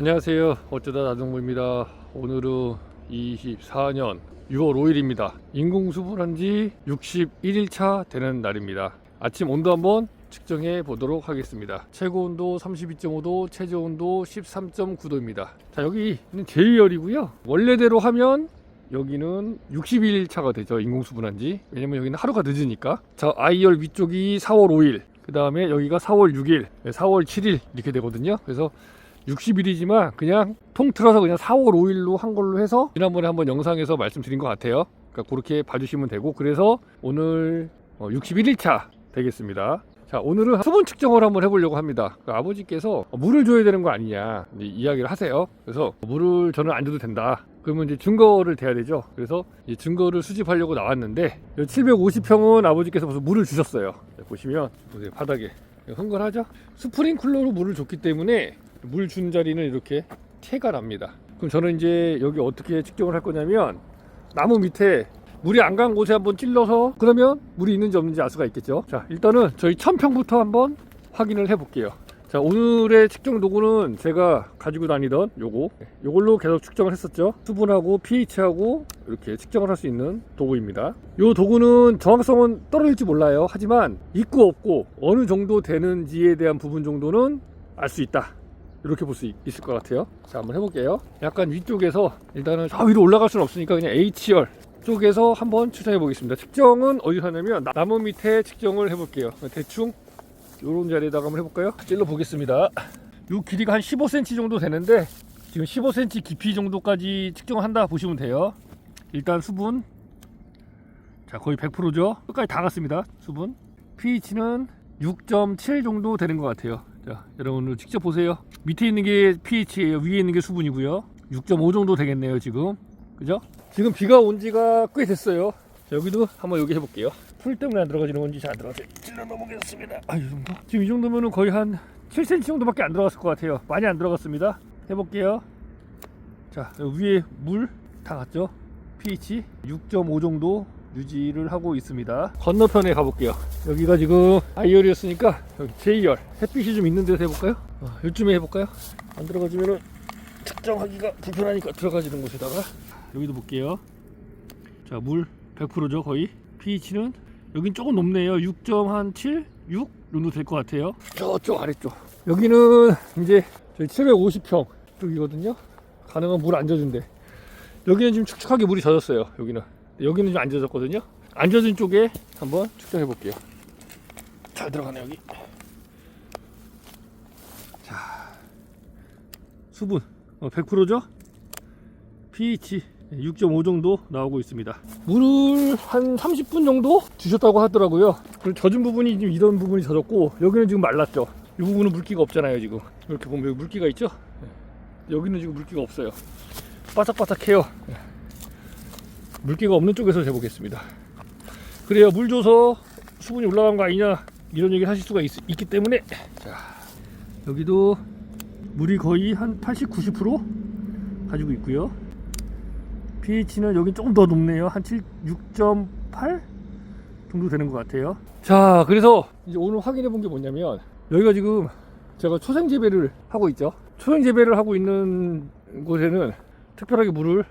안녕하세요. 어쩌다 나동무입니다. 오늘은 24년 6월 5일입니다. 인공수분한 지 61일차 되는 날입니다. 아침 온도 한번 측정해 보도록 하겠습니다. 최고 온도 32.5도, 최저 온도 13.9도입니다. 자, 여기는 제이열이고요. 원래대로 하면 여기는 61일차가 되죠. 인공수분한 지. 왜냐면 여기는 하루가 늦으니까. 자, I열 위쪽이 4월 5일, 그 다음에 여기가 4월 6일, 4월 7일 이렇게 되거든요. 그래서 60일이지만 그냥 통틀어서 그냥 4월 5일로 한 걸로 해서 지난번에 한번 영상에서 말씀드린 것 같아요. 그러니까 그렇게 봐주시면 되고, 그래서 오늘 61일차 되겠습니다. 자, 오늘은 수분 측정을 한번 해보려고 합니다. 그러니까 아버지께서 물을 줘야 되는 거 아니냐 이야기를 하세요. 그래서 물을 저는 안 줘도 된다. 그러면 이제 증거를 대야 되죠. 그래서 이제 증거를 수집하려고 나왔는데 750평은 아버지께서 무슨 물을 주셨어요. 보시면 바닥에 흥건하죠? 스프링클러로 물을 줬기 때문에 물 준 자리는 이렇게 태가 납니다. 그럼 저는 이제 여기 어떻게 측정을 할 거냐면, 나무 밑에 물이 안 간 곳에 한번 찔러서 그러면 물이 있는지 없는지 알 수가 있겠죠. 자, 일단은 저희 1000평부터 한번 확인을 해 볼게요. 자, 오늘의 측정 도구는 제가 가지고 다니던 요걸로 계속 측정을 했었죠. 수분하고 pH하고 이렇게 측정을 할 수 있는 도구입니다. 요 도구는 정확성은 떨어질지 몰라요. 하지만 있고 없고 어느 정도 되는지에 대한 부분 정도는 알 수 있다, 이렇게 볼 수 있을 것 같아요. 자, 한번 해볼게요. 약간 위쪽에서, 일단은 저 위로 올라갈 수는 없으니까 그냥 H열 쪽에서 한번 측정해 보겠습니다. 측정은 어디서 하냐면 나무 밑에 측정을 해볼게요. 대충 요런 자리에다가 한번 해볼까요? 찔러 보겠습니다. 요 길이가 한 15cm 정도 되는데 지금 15cm 깊이 정도까지 측정을 한다 보시면 돼요. 일단 수분, 자, 거의 100%죠. 끝까지 다 갔습니다. 수분. pH는 6.7 정도 되는 것 같아요. 자, 여러분 직접 보세요. 밑에 있는 게 pH예요. 위에 있는 게 수분이고요. 6.5 정도 되겠네요, 지금. 그죠? 지금 비가 온 지가 꽤 됐어요. 자, 여기도 한번 여기 해볼게요. 풀 때문에 안 들어가지는 건지 잘 안 들어가세요. 찔러 넘어가겠습니다. 이 정도? 지금 이 정도면은 거의 한 7cm 정도밖에 안 들어갔을 것 같아요. 많이 안 들어갔습니다. 해볼게요. 자, 위에 물 다 갔죠? pH 6.5 정도 유지를 하고 있습니다. 건너편에 가볼게요. 여기가 지금 I열이었으니까 여기 J열, 햇빛이 좀 있는 데서 해볼까요? 요쯤에 해볼까요? 안 들어가지면은 측정하기가 불편하니까 들어가지는 곳에다가 여기도 볼게요. 자, 물 100%죠, 거의. pH는 여긴 조금 높네요. 6.7, 6 정도 될 것 같아요. 저쪽 아래쪽, 여기는 이제 저희 750평 쪽이거든요. 가능한 물 안 젖은데, 여기는 지금 축축하게 물이 젖었어요. 여기는 좀 안 젖었거든요. 안 젖은 쪽에 한번 측정해 볼게요. 잘 들어가네, 여기. 자, 수분 100%죠? pH 6.5 정도 나오고 있습니다. 물을 한 30분 정도 주셨다고 하더라고요. 그리고 젖은 부분이 지금 이런 부분이 젖었고, 여기는 지금 말랐죠. 이 부분은 물기가 없잖아요. 지금 이렇게 보면 여기 물기가 있죠. 여기는 지금 물기가 없어요. 바삭바삭해요. 물기가 없는 쪽에서 재보겠습니다. 그래야 물 줘서 수분이 올라간 거 아니냐, 이런 얘기를 하실 수가 있기 때문에. 자, 여기도 물이 거의 한 80, 90% 가지고 있고요. pH는 여기 조금 더 높네요. 한 6.8 정도 되는 것 같아요. 자, 그래서 이제 오늘 확인해 본 게 뭐냐면, 여기가 지금 제가 초생 재배를 하고 있죠. 초생 재배를 하고 있는 곳에는 특별하게 물을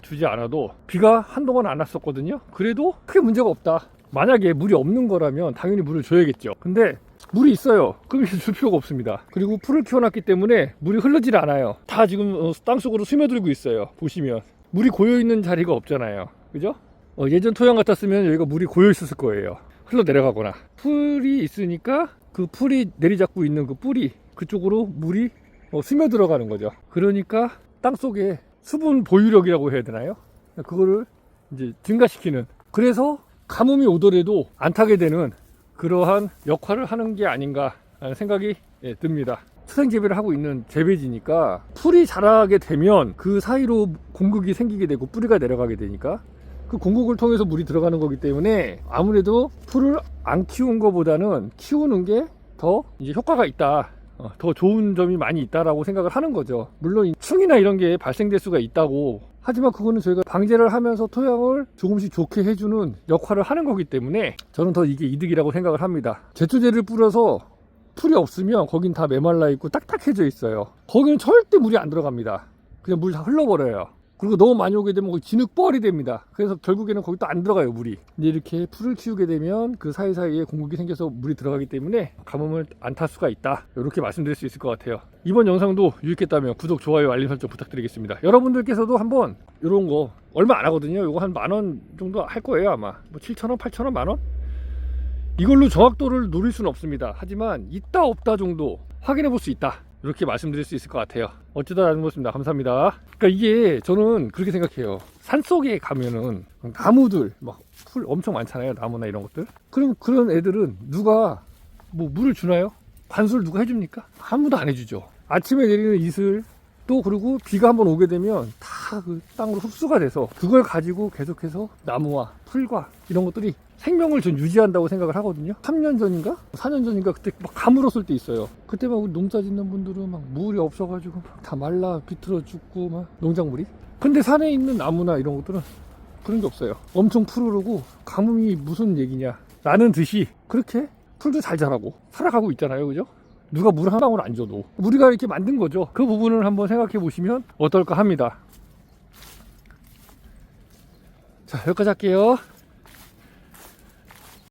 주지 않아도 비가 한동안 안 왔었거든요. 그래도 크게 문제가 없다. 만약에 물이 없는 거라면 당연히 물을 줘야겠죠. 근데 물이 있어요. 그럼 줄 필요가 없습니다. 그리고 풀을 키워놨기 때문에 물이 흐르질 않아요. 다 지금 땅속으로 스며들고 있어요. 보시면 물이 고여있는 자리가 없잖아요. 그죠? 예전 토양 같았으면 여기가 물이 고여 있었을 거예요. 흘러 내려가거나. 풀이 있으니까 그 풀이 내리잡고 있는 그 뿌리 그쪽으로 물이 스며 들어가는 거죠. 그러니까 땅속에 수분 보유력이라고 해야 되나요? 그거를 이제 증가시키는, 그래서 가뭄이 오더라도 안 타게 되는 그러한 역할을 하는 게 아닌가 하는 생각이 듭니다. 초생 재배를 하고 있는 재배지니까 풀이 자라게 되면 그 사이로 공극이 생기게 되고 뿌리가 내려가게 되니까 그 공극을 통해서 물이 들어가는 거기 때문에 아무래도 풀을 안 키운 것보다는 키우는 게 더 이제 효과가 있다, 더 좋은 점이 많이 있다라고 생각을 하는 거죠. 물론 충이나 이런 게 발생될 수가 있다고 하지만 그거는 저희가 방제를 하면서 토양을 조금씩 좋게 해주는 역할을 하는 거기 때문에 저는 더 이게 이득이라고 생각을 합니다. 제초제를 뿌려서 풀이 없으면 거긴 다 메말라 있고 딱딱해져 있어요. 거기는 절대 물이 안 들어갑니다. 그냥 물 다 흘러버려요. 그리고 너무 많이 오게 되면 거기 진흙벌이 됩니다. 그래서 결국에는 거기 또 안 들어가요, 물이. 근데 이렇게 풀을 키우게 되면 그 사이사이에 공국이 생겨서 물이 들어가기 때문에 가뭄을 안 탈 수가 있다. 이렇게 말씀드릴 수 있을 것 같아요. 이번 영상도 유익했다면 구독, 좋아요, 알림 설정 부탁드리겠습니다. 여러분들께서도 한번 이런 거 얼마 안 하거든요. 이거 한 10,000원 정도 할 거예요, 아마. 뭐 7,000원, 8,000원, 만원? 이걸로 정확도를 노릴 수는 없습니다. 하지만 있다 없다 정도 확인해 볼 수 있다. 이렇게 말씀드릴 수 있을 것 같아요. 어쩌다 나는 것입니다. 감사합니다. 그러니까 이게 저는 그렇게 생각해요. 산속에 가면은 나무들 막 풀 엄청 많잖아요. 나무나 이런 것들. 그럼 그런 애들은 누가 뭐 물을 주나요? 관수를 누가 해줍니까? 아무도 안 해주죠. 아침에 내리는 이슬 또 그리고 비가 한번 오게 되면 다 그 땅으로 흡수가 돼서 그걸 가지고 계속해서 나무와 풀과 이런 것들이 생명을 전 유지한다고 생각을 하거든요. 3년 전인가? 4년 전인가 그때 막 가물었을 때 있어요. 그때 막 우리 농사 짓는 분들은 막 물이 없어가지고 다 말라 비틀어 죽고 막 농작물이. 근데 산에 있는 나무나 이런 것들은 그런 게 없어요. 엄청 푸르르고 가뭄이 무슨 얘기냐 라는 듯이 그렇게 풀도 잘 자라고 살아가고 있잖아요. 그죠? 누가 물 한 방울 안 줘도 우리가 이렇게 만든 거죠. 그 부분을 한번 생각해 보시면 어떨까 합니다. 자, 여기까지 할게요.